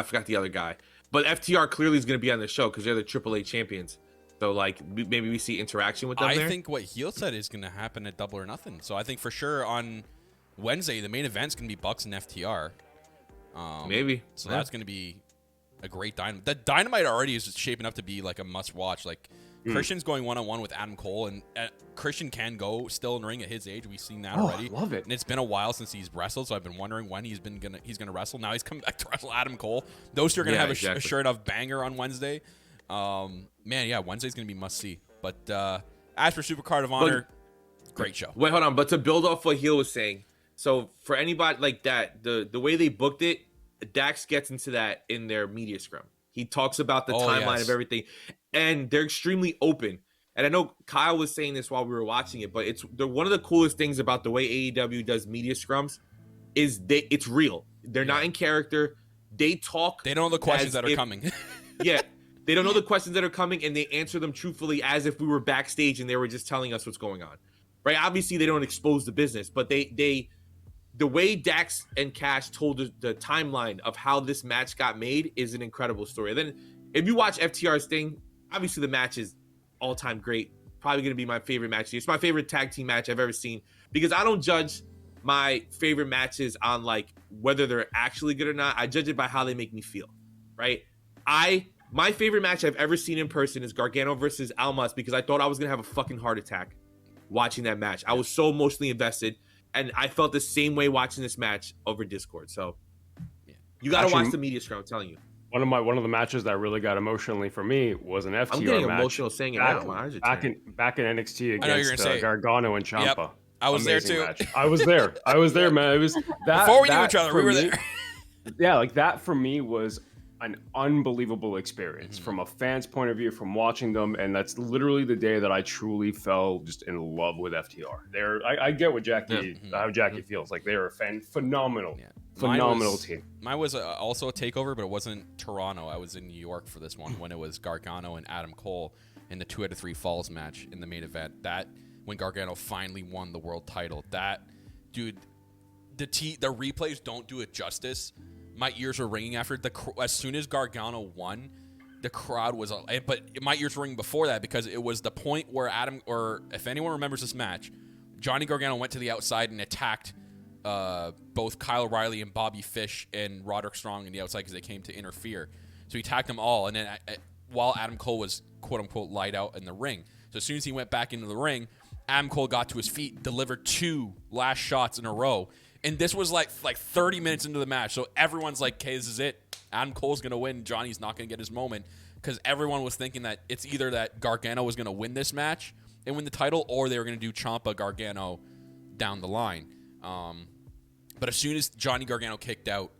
forgot the other guy. But FTR clearly is going to be on the show because they're the AAA champions. So like maybe we see interaction with them. I think what Heel said is going to happen at Double or Nothing. So I think for sure on Wednesday the main event's going to be Bucks and FTR. Maybe. So that's going to be a great Dynamite. The Dynamite already is shaping up to be like a must-watch. Like Christian's going one-on-one with Adam Cole, and Christian can go still in the ring at his age. We've seen that already. I love it. And it's been a while since he's wrestled, so I've been wondering when he's gonna wrestle. Now he's coming back to wrestle Adam Cole. Those two are gonna have a sure enough banger on Wednesday. Wednesday's gonna be must-see. But as for SuperCard of Honor, great show. Wait, hold on. But to build off what Heel was saying, so for anybody like that, the way they booked it, Dax gets into that in their media scrum. He talks about the timeline of everything, and they're extremely open. And I know Kyle was saying this while we were watching it, but one of the coolest things about the way AEW does media scrums is it's real. They're not in character. They talk. They don't know the questions that are coming. Yeah, they don't know the questions that are coming, and they answer them truthfully as if we were backstage and they were just telling us what's going on. Right? Obviously, they don't expose the business, but the way Dax and Cash told the timeline of how this match got made is an incredible story. Then, if you watch FTR's thing, obviously the match is all-time great. Probably going to be my favorite match. It's my favorite tag team match I've ever seen because I don't judge my favorite matches on like whether they're actually good or not. I judge it by how they make me feel, right? My favorite match I've ever seen in person is Gargano versus Almas because I thought I was going to have a fucking heart attack watching that match. I was so emotionally invested. And I felt the same way watching this match over Discord. So you got to watch the media scrum, I'm telling you. One of the matches that really got emotionally for me was an FTR match. I'm getting emotional saying it now. Back in NXT against Gargano and Ciampa. Yep. I was Amazing there too. Match. I was there, man. It was that. Before we knew each other, we were there. Yeah, like that for me was an unbelievable experience from a fan's point of view, from watching them, and that's literally the day that I truly fell just in love with FTR. I get what how Jacky feels. Like they're a phenomenal team. Mine was also a takeover, but it wasn't Toronto. I was in New York for this one when it was Gargano and Adam Cole in the 2 out of 3 falls match in the main event. That when Gargano finally won the world title. That, dude, the replays don't do it justice. My ears were ringing after as soon as Gargano won. The crowd was, but my ears were ringing before that because it was the point where or if anyone remembers this match, Johnny Gargano went to the outside and attacked both Kyle O'Reilly and Bobby Fish and Roderick Strong in the outside because they came to interfere. So he attacked them all, and then while Adam Cole was quote unquote light out in the ring. So as soon as he went back into the ring, Adam Cole got to his feet, delivered 2 last shots in a row. And this was like 30 minutes into the match. So everyone's like, okay, this is it. Adam Cole's going to win. Johnny's not going to get his moment. Because everyone was thinking that it's either that Gargano was going to win this match and win the title, or they were going to do Ciampa Gargano down the line. But as soon as Johnny Gargano kicked out,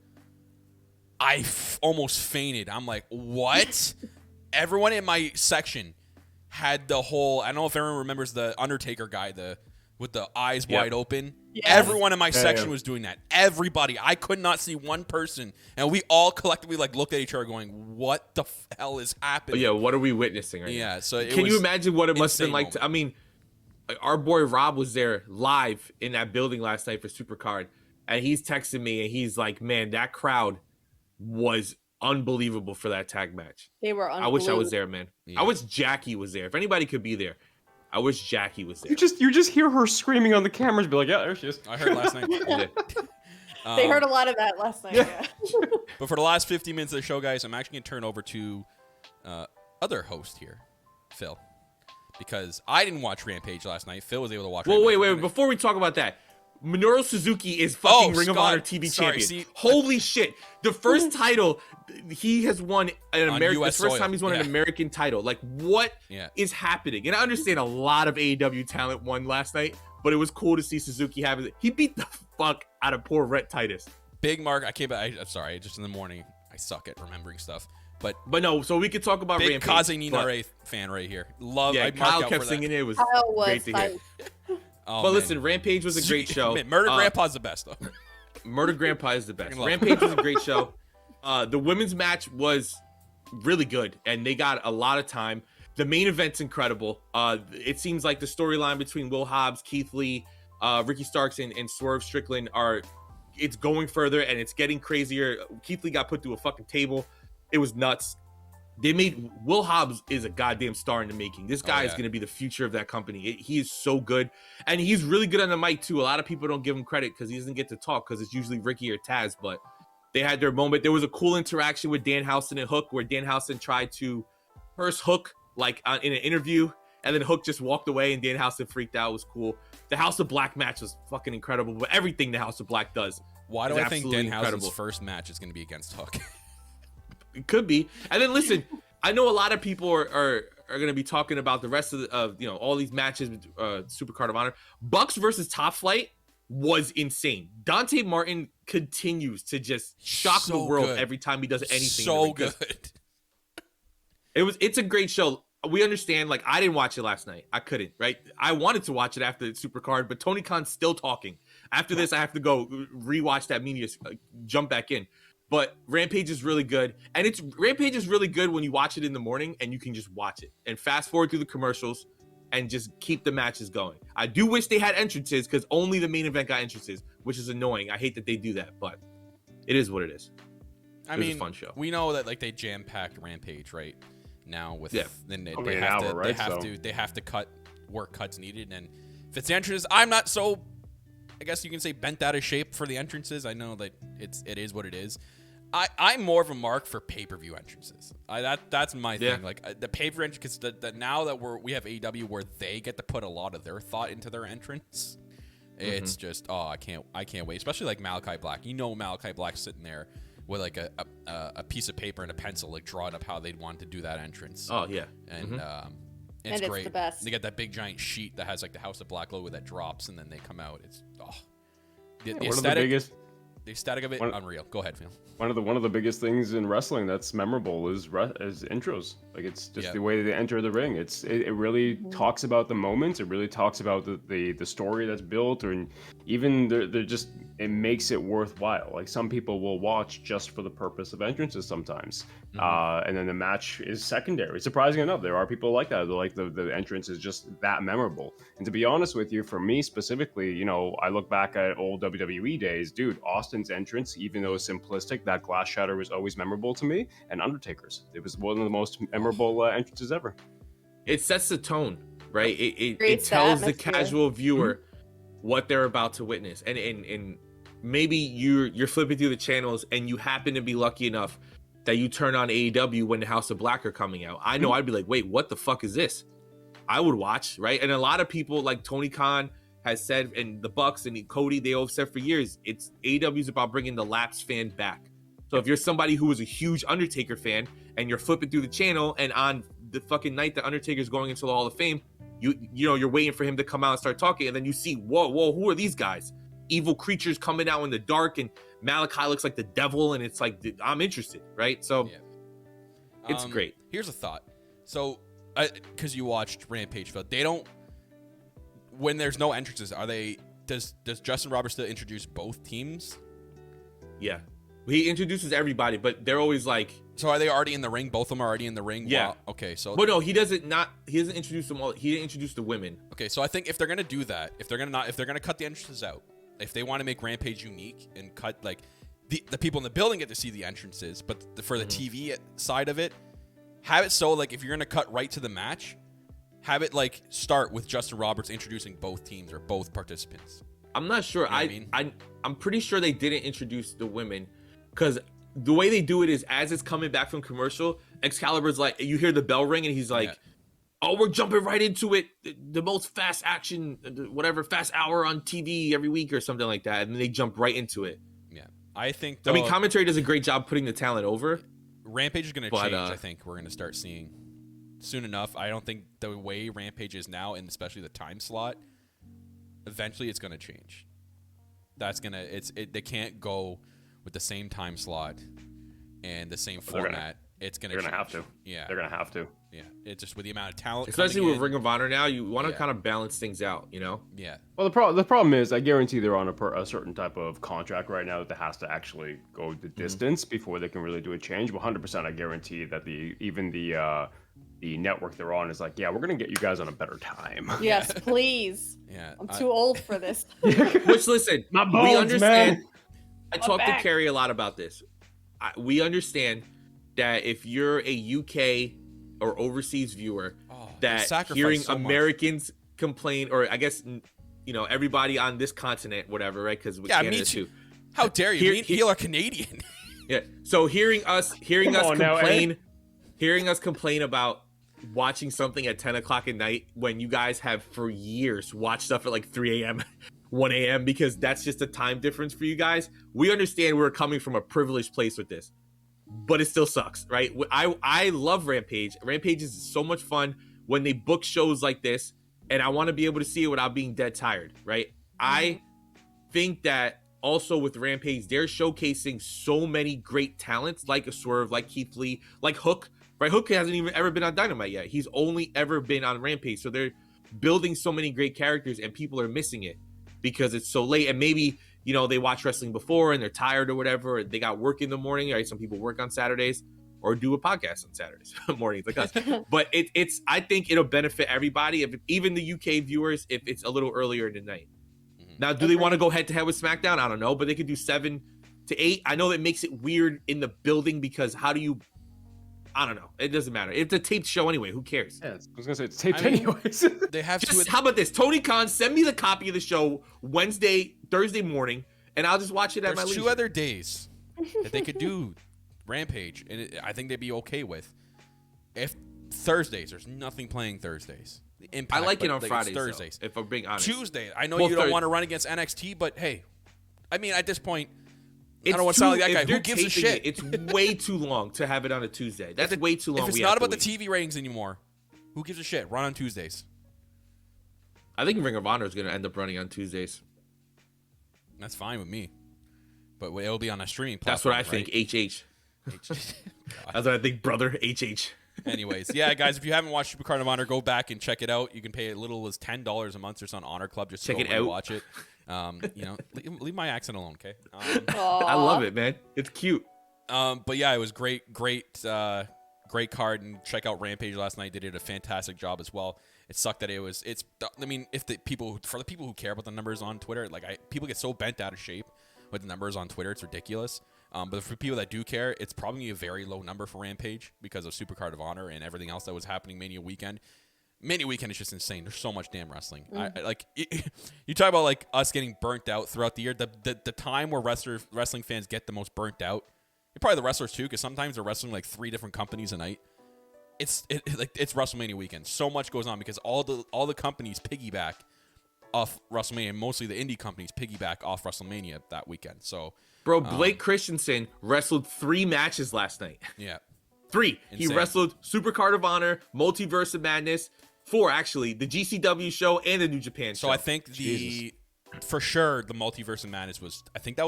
I almost fainted. I'm like, what? Everyone in my section had the whole, I don't know if everyone remembers the Undertaker guy, with the eyes wide open. Yes. Everyone in my section was doing that. Everybody. I could not see one person. And we all collectively looked at each other going, what the hell is happening? Oh, yeah, what are we witnessing right now? Yeah, so can you imagine what it must have been like? I mean, our boy Rob was there live in that building last night for SuperCard. And he's texting me and he's like, man, that crowd was unbelievable for that tag match. They were unbelievable. I wish I was there, man. Yeah. I wish Jacky was there. If anybody could be there, I wish Jacky was there. You just hear her screaming on the cameras, be like, yeah, there she is. I heard last night. They heard a lot of that last night. Yeah. But for the last 50 minutes of the show, guys, I'm actually going to turn over to other host here, Phil, because I didn't watch Rampage last night. Phil was able to watch. Well, Rampage. wait. Before we talk about that, Minoru Suzuki is fucking Ring of Honor TV champion. Holy shit! The first title he has won an American. The first time he's won an American title. Like, what is happening? And I understand a lot of AEW talent won last night, but it was cool to see Suzuki have it. He beat the fuck out of poor Rhett Titus. Big Mark. I'm sorry. Just in the morning, I suck at remembering stuff. But no. So we could talk about big Rampage. Kaze Ninare fan right here. Love. Yeah, Kyle kept singing it. It was great to hear. Oh, but listen, Rampage was a great show. Murder Grandpa's the best, though. Murder Grandpa is the best. Rampage was a great show. The women's match was really good, and they got a lot of time. The main event's incredible. It seems like the storyline between Will Hobbs, Keith Lee, Ricky Starks, and Swerve Strickland it's going further, and it's getting crazier. Keith Lee got put through a fucking table. It was nuts. Will Hobbs is a goddamn star in the making. This guy is going to be the future of that company. He is so good. And he's really good on the mic too. A lot of people don't give him credit because he doesn't get to talk because it's usually Ricky or Taz, but they had their moment. There was a cool interaction with Danhausen and Hook where Danhausen tried to curse Hook in an interview, and then Hook just walked away and Danhausen freaked out. It was cool. The House of Black match was fucking incredible, but everything the House of Black does. Why do I think Danhausen's first match is going to be against Hook? It could be. And then listen, I know a lot of people are going to be talking about the rest of all these matches with SuperCard of Honor. Bucks versus Top Flight was insane. Dante Martin continues to just shock the world every time he does anything. So good. It's a great show. We understand. I didn't watch it last night. I couldn't. Right. I wanted to watch it after the SuperCard, but Tony Khan's still talking. After this, I have to go rewatch that media, jump back in. But Rampage is really good. And Rampage is really good when you watch it in the morning and you can just watch it and fast forward through the commercials and just keep the matches going. I do wish they had entrances because only the main event got entrances, which is annoying. I hate that they do that, but it is what it is. It was a fun show. We know that they jam-packed Rampage right now with then they have to cut work cuts needed, and if it's the entrances, I'm not so, I guess you can say, bent out of shape for the entrances. I know that it is what it is. I'm more of a mark for pay-per-view entrances. That's my thing. The pay-per-view entrance, because now that we have AEW where they get to put a lot of their thought into their entrance, it's just I can't wait. Especially Malachi Black. Malachi Black's sitting there with like a piece of paper and a pencil, like drawing up how they'd want to do that entrance. Oh yeah, and it's great. The best. They got that big giant sheet that has like the House of Black logo that drops, and then they come out. It's the aesthetic of it, unreal. Go ahead, Phil. One of the biggest things in wrestling that's memorable is intros. Like, it's just the way they enter the ring. It really talks about the moments. It really talks about the story that's built, and even they're just, it makes it worthwhile. Like, some people will watch just for the purpose of entrances sometimes, and then the match is secondary. Surprising enough, there are people like that. They're like the entrance is just that memorable. And to be honest with you, for me specifically, you know, I look back at old WWE days, dude. Austin's entrance, even though it's simplistic, that glass shatter was always memorable to me. And Undertaker's, it was one of the most memorable entrances ever. It sets the tone, right? It tells the casual viewer what they're about to witness, and maybe you're flipping through the channels and you happen to be lucky enough that you turn on AEW when the House of Black are coming out. I know I'd be like, wait, what the fuck is this? I would watch, right? And a lot of people like Tony Khan has said, and the Bucks and Cody, they all have said for years, it's AEW's about bringing the lapsed fan back. So if you're somebody who was a huge Undertaker fan and you're flipping through the channel, and on the fucking night that Undertaker's going into the Hall of Fame, you know, you're waiting for him to come out and start talking, and then you see, whoa, who are these guys? Evil creatures coming out in the dark, and Malachi looks like the devil, and it's like, I'm interested, right? So it's great. Here's a thought. So, because you watched Rampage, Phil, they don't, when there's no entrances, does Justin Roberts still introduce both teams? Yeah. He introduces everybody, but they're always like. So are they already in the ring? Both of them are already in the ring? Yeah. Wow. Okay, so. But no, he doesn't introduce them all. He didn't introduce the women. Okay, so I think if they're gonna do that, if they're gonna cut the entrances out, if they want to make Rampage unique and cut, like, the people in the building get to see the entrances, but for the TV side of it, have it so, like, if you're gonna cut right to the match, have it like start with Justin Roberts introducing both teams or both participants. I'm not sure. You know what I mean? I'm pretty sure they didn't introduce the women, because the way they do it is, as it's coming back from commercial, Excalibur's like, you hear the bell ring and he's like, oh, we're jumping right into it. The most fast action, whatever, fast hour on TV every week or something like that. And then they jump right into it. Yeah. I think, I mean, commentary does a great job putting the talent over. Rampage is going to change. I think we're going to start seeing soon enough. I don't think the way Rampage is now, and especially the time slot, eventually it's going to change. That's going to, they can't go with the same time slot and the same format. It's going to They're going to have to. Yeah. They're going to have to. Yeah. It's just with the amount of talent. Especially with Ring of Honor now, you want to kind of balance things out, you know? Yeah. Well, the problem is, I guarantee they're on a certain type of contract right now that has to actually go the distance before they can really do a change. 100%, I guarantee that the network they're on is like, yeah, we're going to get you guys on a better time. Yes, please. Yeah. I'm too old for this. Which, listen, My bones, we understand. man. I talked to Carrie a lot about this. We understand that if you're a UK or overseas viewer, that hearing so Americans complain, or I guess, you know, everybody on this continent, whatever, right? Because Canada me too. How dare you? You are Canadian. Yeah. So hearing us complain about watching something at 10 o'clock at night when you guys have for years watched stuff at like 3 a.m. 1 a.m. because that's just a time difference for you guys. We understand we're coming from a privileged place with this, but it still sucks, right? I love Rampage. Rampage is so much fun when they book shows like this, and I want to be able to see it without being dead tired, right? I think that also with Rampage, they're showcasing so many great talents, like a Swerve, like Keith Lee, like Hook, right? Hook hasn't even ever been on Dynamite yet. He's only ever been on Rampage. So they're building so many great characters, and people are missing it because it's so late. And maybe, you know, they watch wrestling before and they're tired or whatever. Or they got work in the morning, right? Some people work on Saturdays or do a podcast on Saturdays mornings like us. But it's I think it'll benefit everybody, if even the UK viewers, if it's a little earlier in the night. Now, do they want to go head to head with SmackDown? I don't know, but they could do 7 to 8. I know that makes it weird in the building because how do you? I don't know. It doesn't matter. It's a taped show anyway. Who cares? Yeah, I was gonna say it's taped anyways. They have to. How about this? Tony Khan, send me the copy of the show Thursday morning, and I'll just watch it at my leisure. There's 2 other days that they could do Rampage, and I think they'd be okay with. If Thursdays, there's nothing playing Thursdays. Impact, I like it on like Fridays. Thursdays, though, if I'm being honest. Tuesday, I know you don't want to run against NXT, but hey, I mean at this point, I don't want to sound like that guy. Who gives a shit? It's way too long to have it on a Tuesday. That's way too long. If it's not about the TV ratings anymore, who gives a shit? Run on Tuesdays. I think Ring of Honor is going to end up running on Tuesdays. That's fine with me. But it'll be on a streaming That's platform. what I think. HH. That's what I think, brother. HH. Anyways, yeah, guys, if you haven't watched SuperCard of Honor, go back and check it out. You can pay as little as $10 a month just on Honor Club just to check it out and watch it. Leave my accent alone, okay? I love it, man. It's cute. But yeah, it was great card, and check out Rampage last night. They did a fantastic job as well. It sucked that if the people who care about the numbers on Twitter, people get so bent out of shape with the numbers on Twitter, it's ridiculous. But for people that do care, it's probably a very low number for Rampage because of SuperCard of Honor and everything else that was happening Mania weekend. Mania weekend is just insane. There's so much damn wrestling. You talk about us getting burnt out throughout the year. The time where wrestling fans get the most burnt out, probably the wrestlers too, because sometimes they're wrestling 3 different companies a night. It's WrestleMania weekend. So much goes on because all the companies piggyback off WrestleMania. Mostly the indie companies piggyback off WrestleMania that weekend. So, bro, Blake Christensen wrestled 3 matches last night. Yeah, 3. Insane. He wrestled SuperCard of Honor, Multiverse of Madness, 4 actually, the GCW show and the New Japan show. So I think for sure the Multiverse of Madness was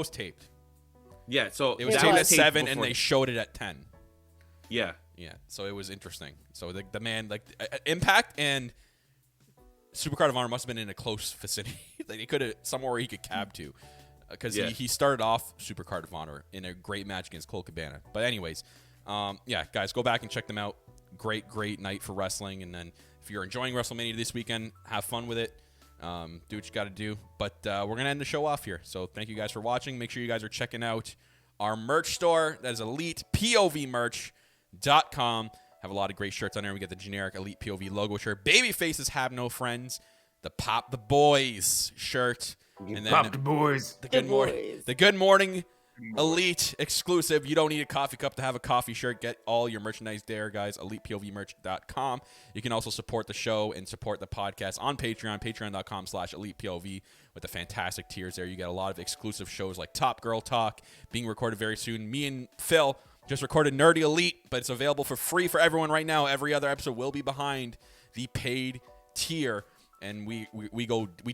taped. Yeah, so it was taped at 7 and they showed it at 10. Yeah. Yeah, so it was interesting. So the man, Impact and SuperCard of Honor must have been in a close vicinity. He could have somewhere where he could cab to, because he started off SuperCard of Honor in a great match against Cole Cabana. But anyways, guys, go back and check them out. Great night for wrestling. And then if you're enjoying WrestleMania this weekend, have fun with it. Do what you got to do. But we're gonna end the show off here. So thank you guys for watching. Make sure you guys are checking out our merch store. That is ElitePOVmerch.com. Have a lot of great shirts on there. We get the generic Elite POV logo shirt. Baby faces have no friends. The Pop the Boys shirt. And then Pop the Boys. The Good Morning Elite exclusive. You don't need a coffee cup to have a coffee shirt. Get all your merchandise there, guys. ElitePOVmerch.com. You can also support the show and support the podcast on Patreon. Patreon.com/ElitePOV with the fantastic tiers there. You get a lot of exclusive shows like Top Girl Talk being recorded very soon. Me and Phil just recorded Nerdy Elite, but it's available for free for everyone right now. Every other episode will be behind the paid tier. And we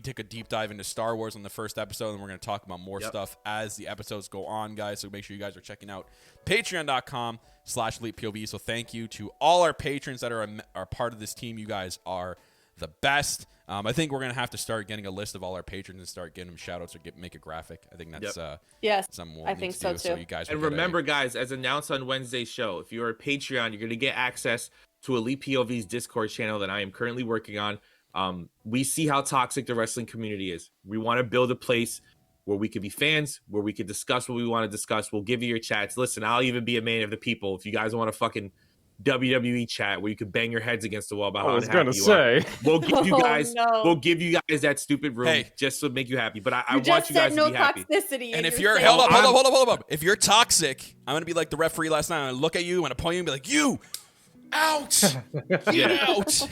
take a deep dive into Star Wars on the first episode, and we're going to talk about more stuff as the episodes go on, guys. So make sure you guys are checking out patreon.com/ElitePOV. So thank you to all our patrons that are part of this team. You guys are the best. I think we're going to have to start getting a list of all our patrons and start getting them shout-outs or make a graphic. I think that's something I think so too. So you guys and remember, guys, as announced on Wednesday's show, if you're a Patreon, you're going to get access to Elite POV's Discord channel that I am currently working on. We see how toxic the wrestling community is. We want to build a place where we could be fans, where we could discuss what we want to discuss. We'll give you your chats. Listen, I'll even be a man of the people. If you guys want a fucking WWE chat where you could bang your heads against the wall about how happy you are, we'll give you guys, we'll give you guys that stupid room just to make you happy. But I want you guys to be happy. And if you're hold up, if you're toxic, I'm gonna be like the referee last night. I'm gonna look at you, I'm gonna point you and be like, you out, get out.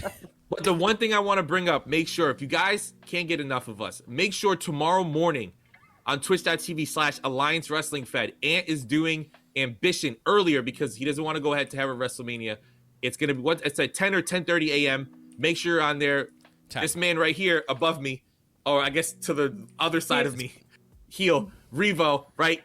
But the one thing I want to bring up, make sure if you guys can't get enough of us, make sure tomorrow morning on twitch.tv/Alliance Wrestling Fed, Ant is doing Ambition earlier because he doesn't want to go ahead to have a WrestleMania. It's going to be it's at 10 or 10:30 a.m. Make sure you're on there. 10. This man right here above me, or I guess to the other side of me, heel, Revo, right?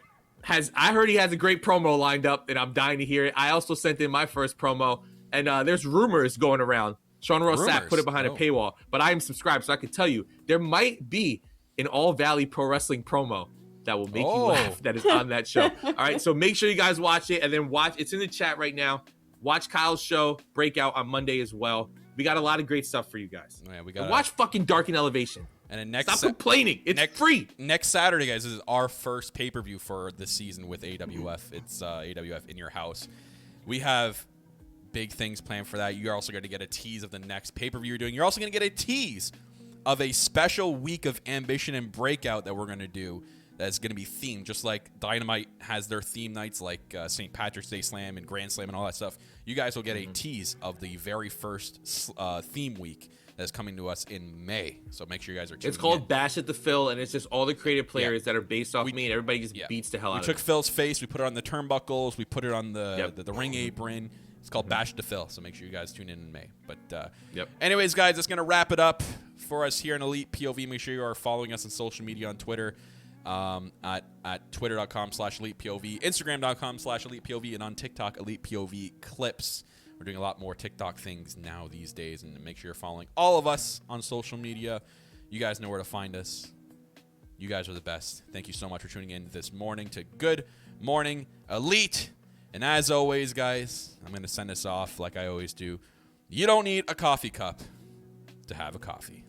I heard he has a great promo lined up, and I'm dying to hear it. I also sent in my first promo, and there's rumors going around. Sean Ross Sapp put it behind a paywall, but I am subscribed, so I can tell you there might be an All Valley Pro Wrestling promo that will make you laugh that is on that show. All right, so make sure you guys watch it, and then it's in the chat right now. Watch Kyle's show, Breakout, on Monday as well. We got a lot of great stuff for you guys. Yeah, we got. Watch fucking Dark and Elevation. And then stop complaining. It's free. Next Saturday, guys, is our first pay-per-view for the season with AWF. It's AWF in your house. We have big things planned for that. You're also going to get a tease of the next pay-per-view you're doing. You're also going to get a tease of a special week of Ambition and Breakout that we're going to do that's going to be themed, just like Dynamite has their theme nights like St. Patrick's Day Slam and Grand Slam and all that stuff. You guys will get a tease of the very first theme week that's coming to us in May. So make sure you guys are tuning in. It's called Bash at the Phil, and it's just all the creative players that are based off me, and everybody just beats the hell out of it. We took Phil's face, we put it on the turnbuckles, we put it on the ring apron. It's called Bash at the Phil, so make sure you guys tune in May. But anyways, guys, that's going to wrap it up for us here in Elite POV. Make sure you are following us on social media on Twitter. At twitter.com/ElitePOV, Instagram.com/ElitePOV, and on TikTok, ElitePOV Clips. We're doing a lot more TikTok things now these days, and make sure you're following all of us on social media. You guys know where to find us. You guys are the best. Thank you so much for tuning in this morning to Good Morning Elite. And as always, guys, I'm going to send us off like I always do. You don't need a coffee cup to have a coffee.